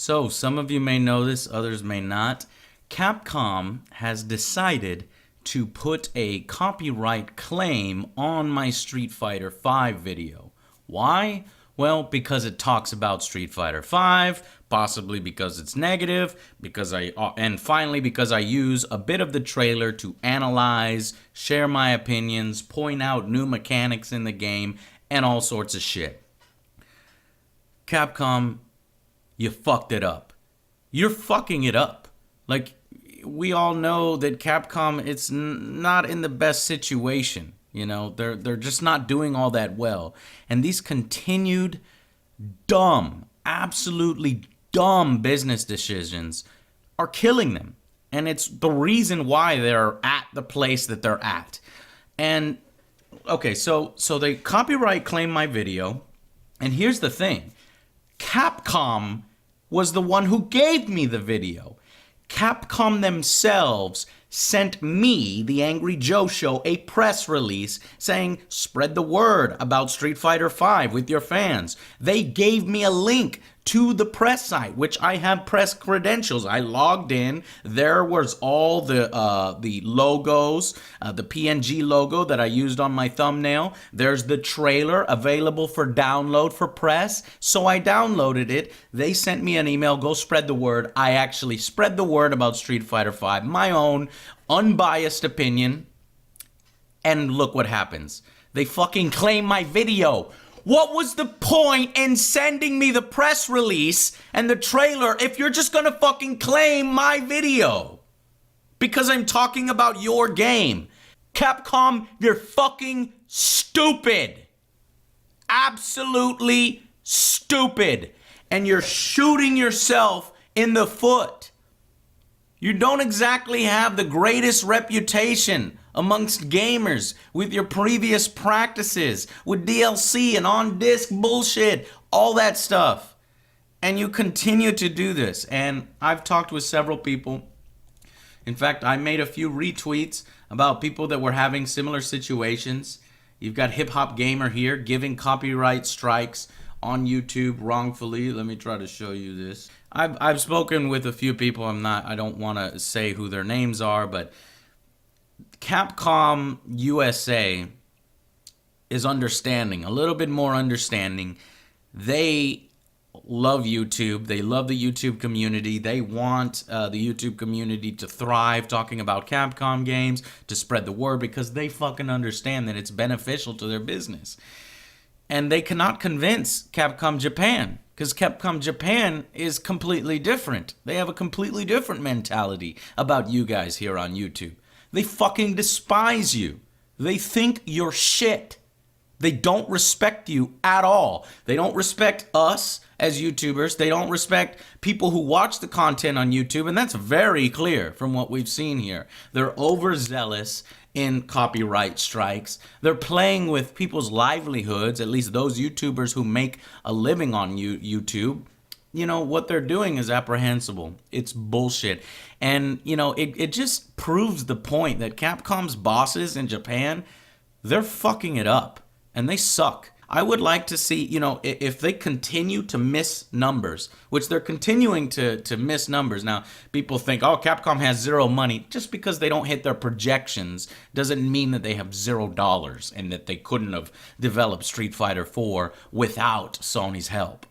So, some of you may know this, others may not. Capcom has decided to put a copyright claim on my Street Fighter V video. Why? Well, because it talks about Street Fighter V, possibly because it's negative, and finally because I use a bit of the trailer to analyze, share my opinions, point out new mechanics in the game, and all sorts of shit. Capcom, you fucked it up. You're fucking it up. Like, we all know that Capcom, it's not in the best situation. You know, they're just not doing all that well. And these continued dumb, absolutely dumb business decisions are killing them. And it's the reason why they're at the place that they're at. And, okay, so they copyright claim my video. And here's the thing. Capcom was the one who gave me the video. Capcom themselves sent me, the Angry Joe Show, a press release saying, spread the word about Street Fighter V with your fans. They gave me a link to the press site, which I have press credentials. I logged in. There was all the logos, the PNG logo that I used on my thumbnail. There's the trailer available for download for press. So I downloaded it. They sent me an email, go spread the word. I actually spread the word about Street Fighter V, my own unbiased opinion. And look what happens. They fucking claim my video. What was the point in sending me the press release and the trailer if you're just gonna fucking claim my video? Because I'm talking about your game. Capcom, you're fucking stupid. Absolutely stupid. And you're shooting yourself in the foot. You don't exactly have the greatest reputation amongst gamers with your previous practices, with DLC and on-disc bullshit, all that stuff. And you continue to do this. And I've talked with several people. In fact, I made a few retweets about people that were having similar situations. You've got Hip Hop Gamer here giving copyright strikes on YouTube wrongfully. Let me try to show you this. I've spoken with a few people. I don't want to say who their names are, but Capcom USA is understanding, a little bit more understanding. They love YouTube. They love the YouTube community. They want the YouTube community to thrive, talking about Capcom games, to spread the word, because they fucking understand that it's beneficial to their business. And they cannot convince Capcom Japan, because Capcom Japan is completely different. They have a completely different mentality about you guys here on YouTube. They fucking despise you. They think you're shit. They don't respect you at all. They don't respect us as YouTubers. They don't respect people who watch the content on YouTube, and that's very clear from what we've seen here. They're overzealous in copyright strikes. They're playing with people's livelihoods, at least those YouTubers who make a living on YouTube. You know, what they're doing is apprehensible. It's bullshit. And, you know, it just proves the point that Capcom's bosses in Japan, they're fucking it up. And they suck. I would like to see, you know, if they continue to miss numbers, which they're continuing to miss numbers. Now, people think, oh, Capcom has zero money. Just because they don't hit their projections doesn't mean that they have $0 and that they couldn't have developed Street Fighter 4 without Sony's help.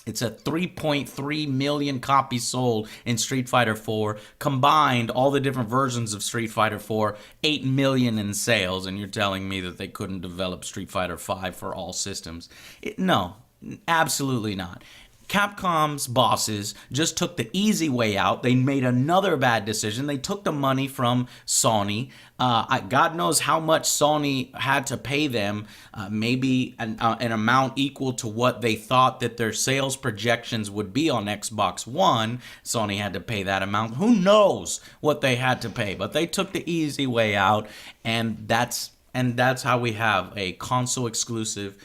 It's a 3.3 million copies sold in Street Fighter 4. Combined, all the different versions of Street Fighter 4, 8 million in sales. And you're telling me that they couldn't develop Street Fighter 5 for all systems? No, absolutely not. Capcom's bosses just took the easy way out. They made another bad decision. They took the money from Sony. God knows how much Sony had to pay them, maybe an amount equal to what they thought that their sales projections would be on Xbox One. Sony had to pay that amount. Who knows what they had to pay, but they took the easy way out, and that's how we have a console exclusive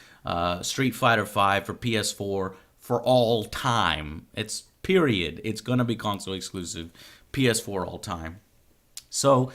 Street Fighter V for PS4 for all time. It's period. It's going to be console exclusive, PS4 all time. So,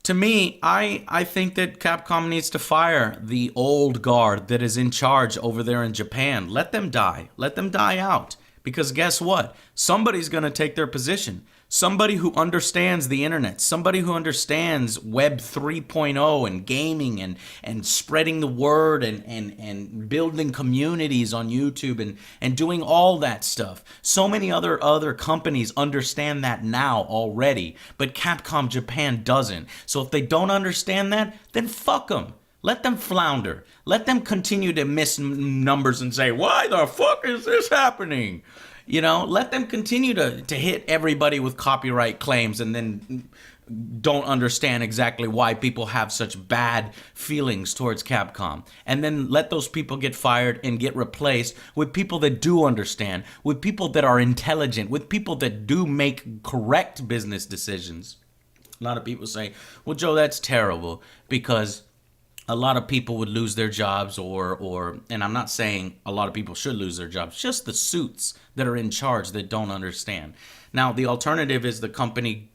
to me, I think that Capcom needs to fire the old guard that is in charge over there in Japan. Let them die. Let them die out. Because guess what? Somebody's going to take their position. Somebody who understands the internet, somebody who understands Web 3.0 and gaming and spreading the word and building communities on YouTube and doing all that stuff. So many other companies understand that now already, but Capcom Japan doesn't. So if they don't understand that, then fuck them. Let them flounder. Let them continue to miss numbers and say, why the fuck is this happening? You know, let them continue to hit everybody with copyright claims and then don't understand exactly why people have such bad feelings towards Capcom. And then let those people get fired and get replaced with people that do understand, with people that are intelligent, with people that do make correct business decisions. A lot of people say, well, Joe, that's terrible, because a lot of people would lose their jobs and I'm not saying a lot of people should lose their jobs, just the suits that are in charge that don't understand. Now, the alternative is the company,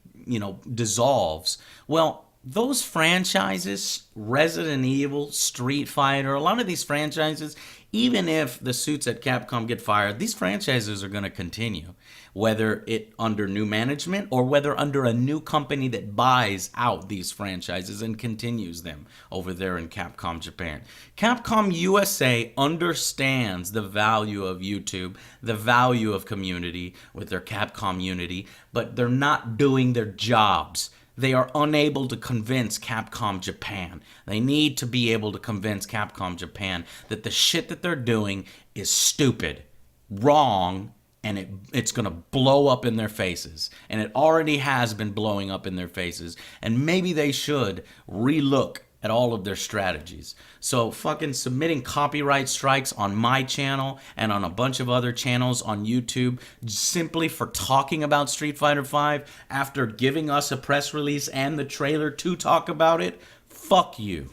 dissolves. Well, those franchises, Resident Evil, Street Fighter, a lot of these franchises, even if the suits at Capcom get fired, these franchises are going to continue, whether it under new management or whether under a new company that buys out these franchises and continues them over there in Capcom Japan. Capcom USA understands the value of YouTube, the value of community with their Capcom Unity, but they're not doing their jobs. They are unable to convince Capcom Japan. They need to be able to convince Capcom Japan that the shit that they're doing is stupid, wrong, and it's going to blow up in their faces. And it already has been blowing up in their faces. And maybe they should relook at all of their strategies. So fucking submitting copyright strikes on my channel and on a bunch of other channels on YouTube simply for talking about Street Fighter V after giving us a press release and the trailer to talk about it, fuck you.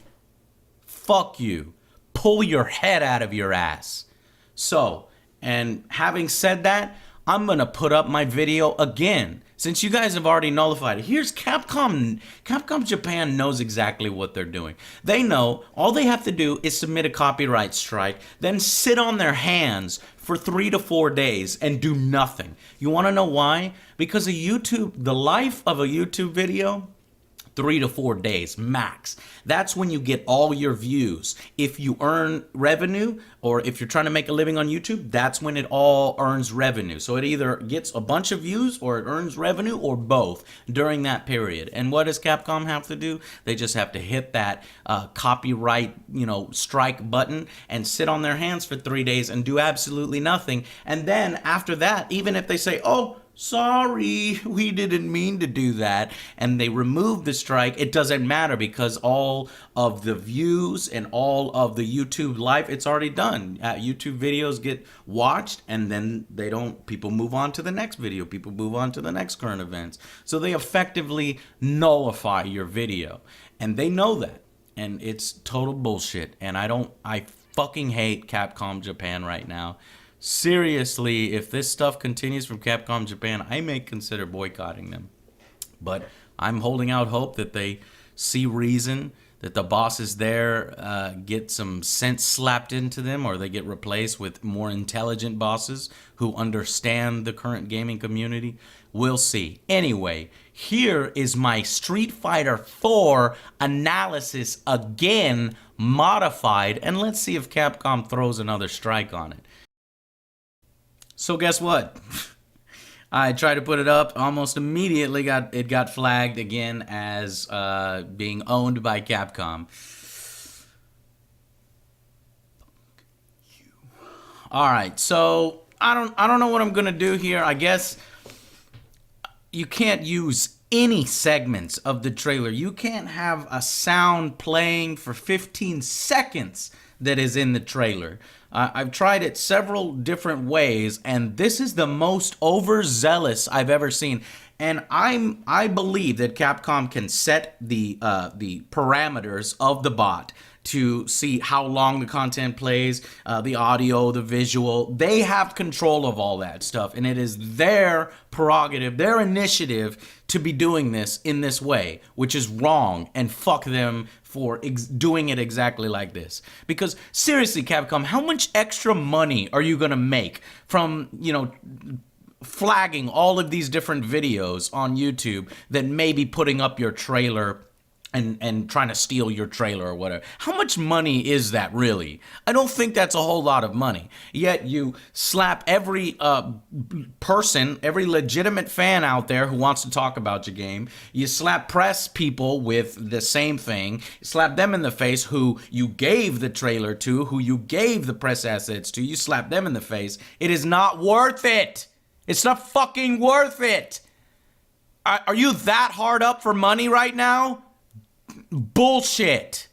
Fuck you. Pull your head out of your ass. So, and having said that, I'm going to put up my video again. Since you guys have already nullified it, here's Capcom. Capcom Japan knows exactly what they're doing. They know all they have to do is submit a copyright strike, then sit on their hands for 3 to 4 days and do nothing. You want to know why? Because the life of a YouTube video, 3 to 4 days max. That's when you get all your views. If you earn revenue, or if you're trying to make a living on YouTube, that's when it all earns revenue. So it either gets a bunch of views or it earns revenue, or both during that period. And what does Capcom have to do? They just have to hit that copyright, strike button and sit on their hands for 3 days and do absolutely nothing. And then after that, even if they say, oh, sorry, we didn't mean to do that, and they remove the strike, it doesn't matter, because all of the views and all of the YouTube life, it's already done. YouTube videos get watched, and then people move on to the next video, people move on to the next current events. So they effectively nullify your video, and they know that, and it's total bullshit. And I fucking hate Capcom Japan right now. Seriously, if this stuff continues from Capcom Japan, I may consider boycotting them. But I'm holding out hope that they see reason, that the bosses there get some sense slapped into them, or they get replaced with more intelligent bosses who understand the current gaming community. We'll see. Anyway, here is my Street Fighter 4 analysis again, modified, and let's see if Capcom throws another strike on it. So guess what? I tried to put it up, almost immediately got flagged again as being owned by Capcom. All right, so I don't know what I'm gonna do here. I guess you can't use any segments of the trailer. You can't have a sound playing for 15 seconds that is in the trailer. I've tried it several different ways, and this is the most overzealous I've ever seen. And I believe that Capcom can set the parameters of the bot to see how long the content plays, the audio, the visual. They have control of all that stuff, and it is their prerogative, their initiative to be doing this in this way, which is wrong, and fuck them for doing it exactly like this. Because seriously, Capcom, how much extra money are you gonna make from, flagging all of these different videos on YouTube that may be putting up your trailer and trying to steal your trailer or whatever? How much money is that really? I don't think that's a whole lot of money. Yet you slap every person, every legitimate fan out there who wants to talk about your game. You slap press people with the same thing. You slap them in the face who you gave the trailer to, who you gave the press assets to. You slap them in the face. It is not worth it. It's not fucking worth it. Are you that hard up for money right now? Bullshit.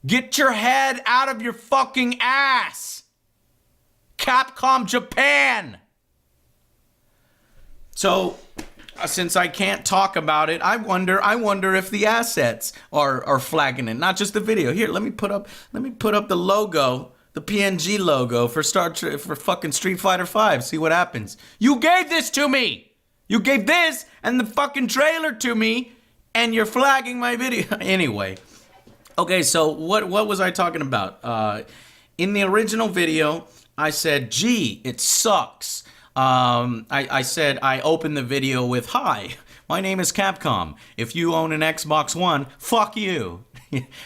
Get your head out of your fucking ass. Capcom Japan. So, since I can't talk about it, I wonder if the assets are flagging it, not just the video. Here, let me put up the logo, the PNG logo for fucking Street Fighter 5. See what happens. You gave this to me. You gave this and the fucking trailer to me, and you're flagging my video. Anyway. Okay, so what was I talking about? In the original video, I said, gee, it sucks. I said I opened the video with, hi, my name is Capcom. If you own an Xbox One, fuck you.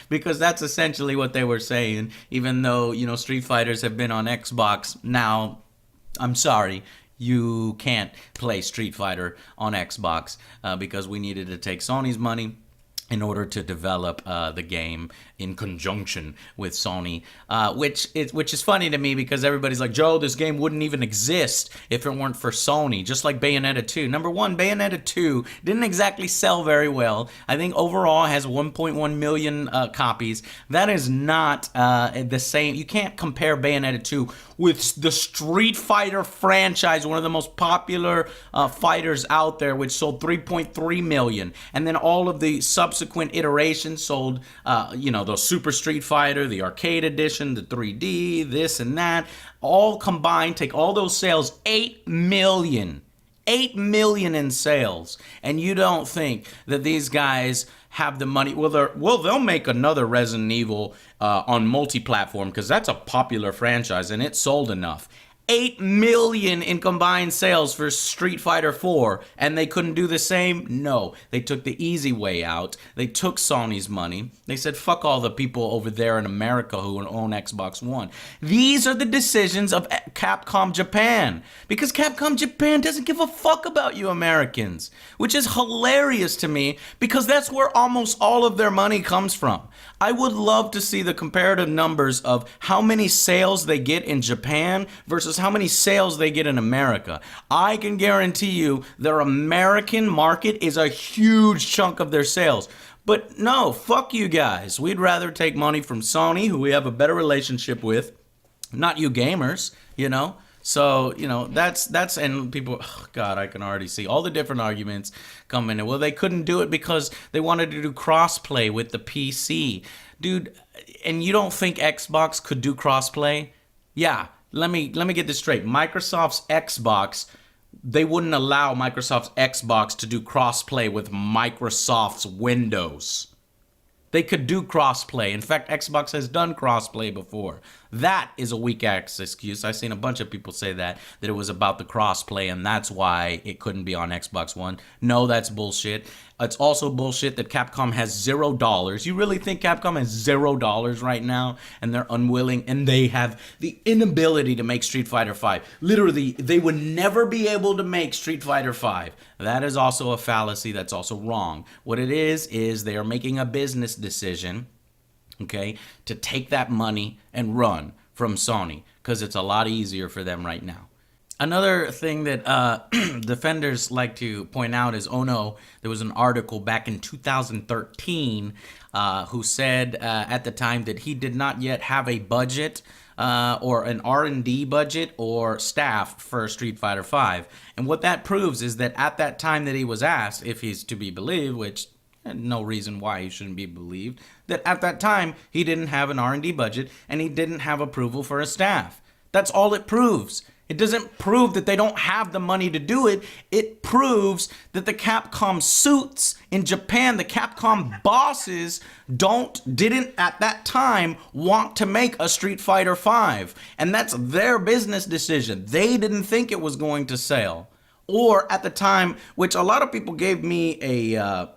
Because that's essentially what they were saying, even though, Street Fighters have been on Xbox. Now, I'm sorry, you can't play Street Fighter on Xbox because we needed to take Sony's money in order to develop the game in conjunction with Sony, which is funny to me because everybody's like, Joe, this game wouldn't even exist if it weren't for Sony, just like Bayonetta 2. Number one, Bayonetta 2 didn't exactly sell very well. I think overall has 1.1 million copies. That is not the same. You can't compare Bayonetta 2 with the Street Fighter franchise, one of the most popular fighters out there, which sold 3.3 million. And then all of the subsequent iterations sold, the Super Street Fighter, the arcade edition, the 3D, this and that, all combined, take all those sales, 8 million. 8 million in sales. And you don't think that these guys have the money? They'll make another Resident Evil on multi-platform because that's a popular franchise and it sold enough. 8 million in combined sales for Street Fighter 4, and they couldn't do the same? No. They took the easy way out. They took Sony's money. They said, fuck all the people over there in America who own Xbox One. These are the decisions of Capcom Japan, because Capcom Japan doesn't give a fuck about you Americans, which is hilarious to me because that's where almost all of their money comes from. I would love to see the comparative numbers of how many sales they get in Japan versus how many sales they get in America. I can guarantee you their American market is a huge chunk of their sales. But no, fuck you guys. We'd rather take money from Sony, who we have a better relationship with, not you gamers, So, that's, and people, oh God, I can already see all the different arguments coming in. Well, they couldn't do it because they wanted to do crossplay with the PC. Dude, and you don't think Xbox could do crossplay? Yeah, let me get this straight. Microsoft's Xbox, they wouldn't allow Microsoft's Xbox to do crossplay with Microsoft's Windows. They could do crossplay. In fact, Xbox has done crossplay before. That is a weak ass excuse. I've seen a bunch of people say that it was about the crossplay and that's why it couldn't be on Xbox One. No, that's bullshit. It's also bullshit that Capcom has $0. You really think Capcom has $0 right now and they're unwilling and they have the inability to make Street Fighter 5? Literally, they would never be able to make Street Fighter 5. That is also a fallacy. That's also wrong. What it is they are making a business decision, okay, to take that money and run from Sony because it's a lot easier for them right now. Another thing that defenders like to point out is, oh no, there was an article back in 2013 who said at the time that he did not yet have a budget or an R&D budget or staff for Street Fighter 5. And what that proves is that at that time that he was asked, if he's to be believed, which And no reason why he shouldn't be believed, that at that time he didn't have an R&D budget and he didn't have approval for his staff. That's all it proves. It doesn't prove that they don't have the money to do it. It proves that the Capcom suits in Japan, the Capcom bosses didn't at that time want to make a Street Fighter V. And that's their business decision. They didn't think it was going to sell. Or at the time, which a lot of people gave me a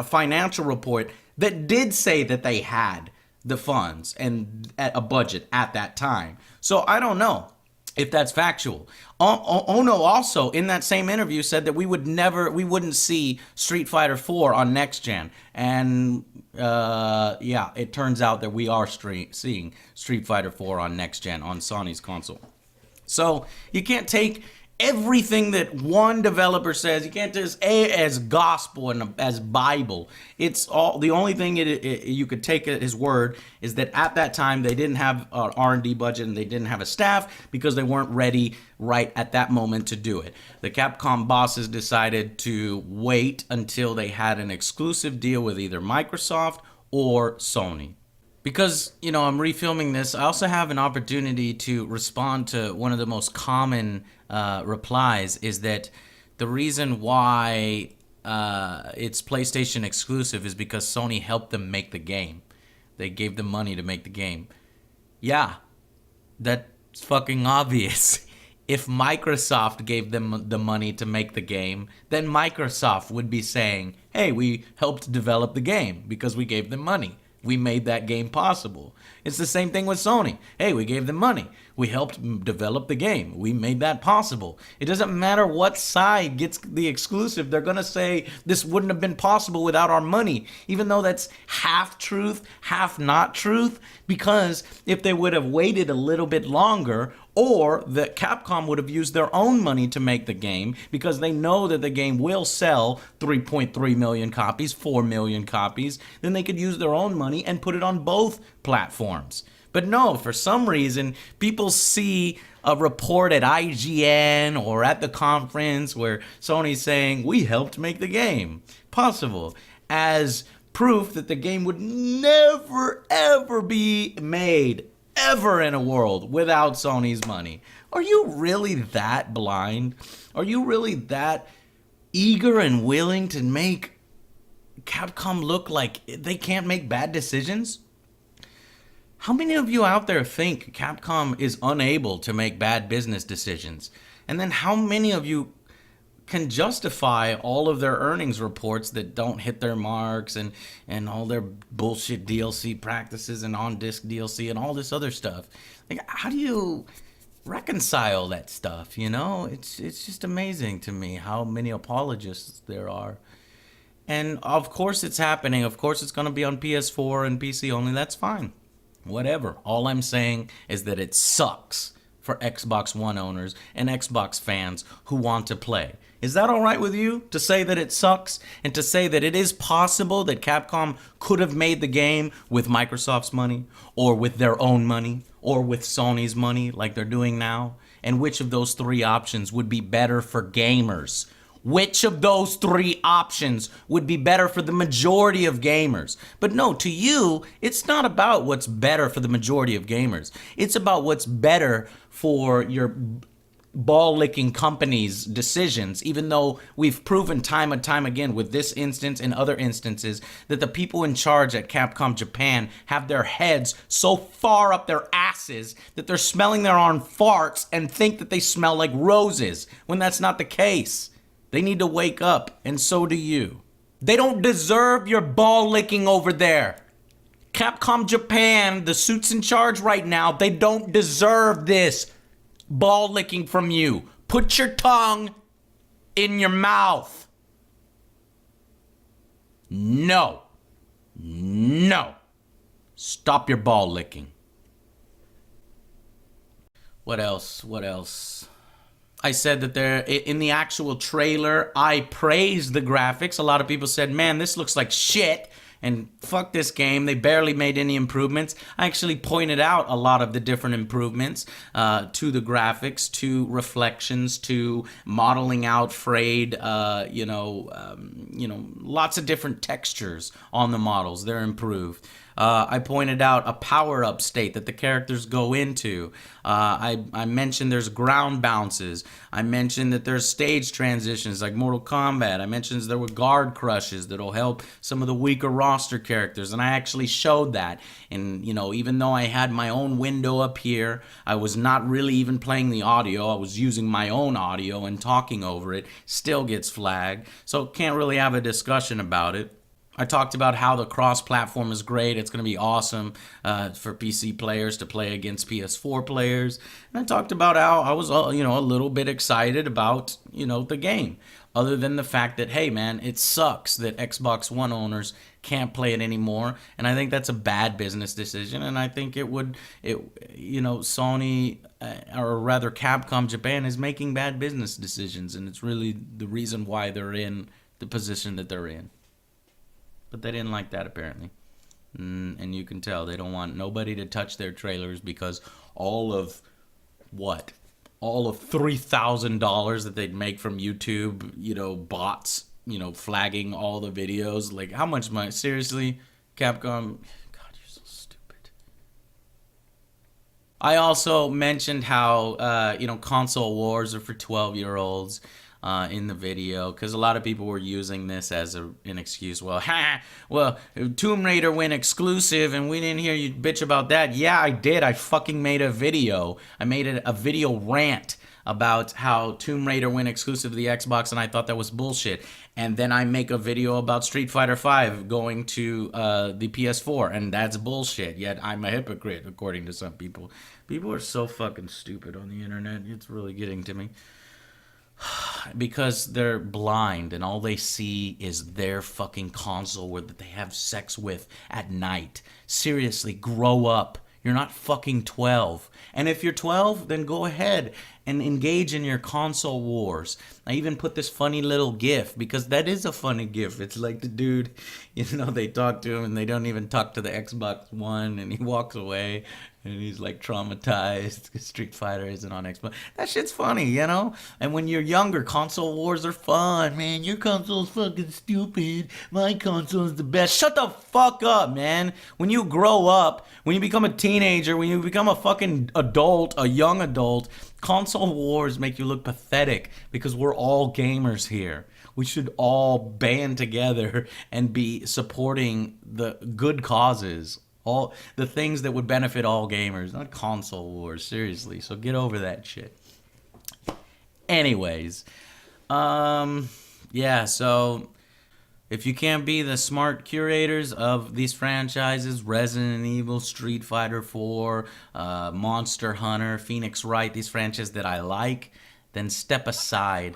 financial report that did say that they had the funds and a budget at that time. So I don't know if that's factual. Ono also in that same interview said that we wouldn't see Street Fighter 4 on next gen. And yeah, it turns out that we are seeing Street Fighter 4 on next gen on Sony's console. So you can't take everything that one developer says, you can't just as gospel and as Bible. It's all, the only thing you could take at his word is that at that time they didn't have an R&D budget and they didn't have a staff because they weren't ready right at that moment to do it. The Capcom bosses decided to wait until they had an exclusive deal with either Microsoft or Sony. Because, I'm refilming this, I also have an opportunity to respond to one of the most common replies is that the reason why it's PlayStation exclusive is because Sony helped them make the game. They gave them money to make the game. Yeah, that's fucking obvious. If Microsoft gave them the money to make the game, then Microsoft would be saying, hey, we helped develop the game because we gave them money. We made that game possible. It's the same thing with Sony. Hey, we gave them money. We helped develop the game. We made that possible. It doesn't matter what side gets the exclusive. They're going to say this wouldn't have been possible without our money, even though that's half truth, half not truth, because if they would have waited a little bit longer, or that Capcom would have used their own money to make the game because they know that the game will sell 3.3 million copies, 4 million copies, then they could use their own money and put it on both platforms. But no, for some reason, people see a report at IGN or at the conference where Sony's saying, we helped make the game possible, as proof that the game would never, ever be made ever in a world without Sony's money. Are you really that blind? Are you really that eager and willing to make Capcom look like they can't make bad decisions? How many of you out there think Capcom is unable to make bad business decisions? And then how many of you can justify all of their earnings reports that don't hit their marks and all their bullshit DLC practices and on-disc DLC and all this other stuff? Like, how do you reconcile that stuff, It's just amazing to me how many apologists there are. And of course it's happening. Of course it's going to be on PS4 and PC only. That's fine. Whatever. All I'm saying is that it sucks for Xbox One owners and Xbox fans who want to play. Is that all right with you to say that it sucks and to say that it is possible that Capcom could have made the game with Microsoft's money or with their own money or with Sony's money like they're doing now? And which of those three options would be better for gamers? Which of those three options would be better for the majority of gamers? But no, to you, it's not about what's better for the majority of gamers. It's about what's better for your ball-licking companies' decisions, even though we've proven time and time again with this instance and other instances that the people in charge at Capcom Japan have their heads so far up their asses that they're smelling their own farts and think that they smell like roses, when that's not the case. They need to wake up, and so do you. They don't deserve your ball licking over there. Capcom Japan, the suits in charge right now, they don't deserve this ball licking from you. Put your tongue in your mouth. No. Stop your ball licking. What else? I said that in the actual trailer, I praised the graphics. A lot of people said, man, this looks like shit. and fuck this game. They barely made any improvements. I actually pointed out a lot of the different improvements to the graphics, to reflections, to modeling out frayed, lots of different textures on the models. They're improved. I pointed out a power-up state that the characters go into. I mentioned there's ground bounces. I mentioned that there's stage transitions like Mortal Kombat. I mentioned there were guard crushes that'll help some of the weaker roster characters, and I actually showed that. And, even though I had my own window up here, I was not really even playing the audio. I was using my own audio and talking over it. Still gets flagged, so can't really have a discussion about it. I talked about how the cross-platform is great. It's going to be awesome for PC players to play against PS4 players. And I talked about how I was, a little bit excited about, the game. Other than the fact that, hey, man, it sucks that Xbox One owners can't play it anymore. And I think that's a bad business decision. And I think Sony, or rather Capcom Japan, is making bad business decisions. And it's really the reason why they're in the position that they're in. But they didn't like that, apparently. And you can tell they don't want nobody to touch their trailers because all of $3,000 that they'd make from YouTube, bots, flagging all the videos. Like, how much money? Seriously, Capcom? God, you're so stupid. I also mentioned how, console wars are for 12-year-olds. In the video, because a lot of people were using this as an excuse. Well, Tomb Raider went exclusive and we didn't hear you bitch about that. Yeah, I did. I fucking made a video. I made a video rant about how Tomb Raider went exclusive to the Xbox, and I thought that was bullshit. And then I make a video about Street Fighter V going to the PS4, and that's bullshit. Yet I'm a hypocrite, according to some people. People are so fucking stupid on the internet. It's really getting to me. Because they're blind and all they see is their fucking console that they have sex with at night. Seriously, grow up. You're not fucking 12. And if you're 12, then go ahead and engage in your console wars. I even put this funny little gif, because that is a funny gif. It's like the dude, they talk to him and they don't even talk to the Xbox One, and he walks away and he's like traumatized because Street Fighter isn't on Xbox. That shit's funny, And when you're younger, console wars are fun. Man, your console's fucking stupid. My console's the best. Shut the fuck up, man. When you grow up, when you become a teenager, when you become a fucking adult, a young adult, console wars make you look pathetic because we're all gamers here. We should all band together and be supporting the good causes. All the things that would benefit all gamers, not console wars, seriously. So get over that shit. Anyways, so if you can't be the smart curators of these franchises, Resident Evil, Street Fighter 4, Monster Hunter, Phoenix Wright, these franchises that I like, then step aside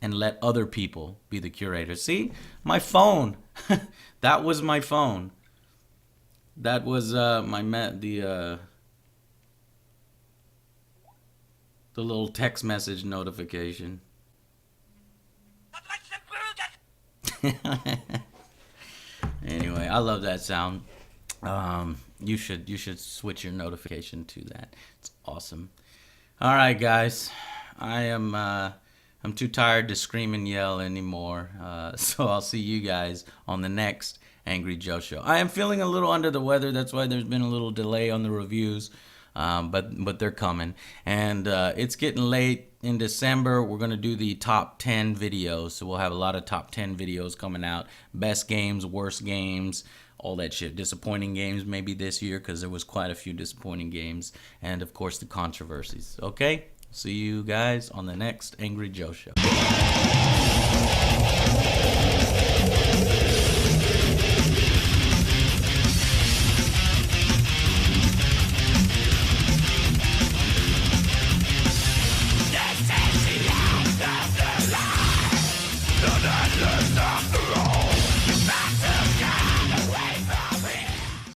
and let other people be the curators. See, my phone, that was my phone. That was the little text message notification. Anyway, I love that sound. You should switch your notification to that. It's awesome. All right, guys. I'm too tired to scream and yell anymore. So I'll see you guys on the next Angry Joe Show. I am feeling a little under the weather. That's why there's been a little delay on the reviews. But they're coming. And it's getting late in December. We're going to do the top 10 videos. So we'll have a lot of top 10 videos coming out. Best games, worst games, all that shit. Disappointing games maybe this year because there was quite a few disappointing games. And, of course, the controversies. Okay? See you guys on the next Angry Joe Show.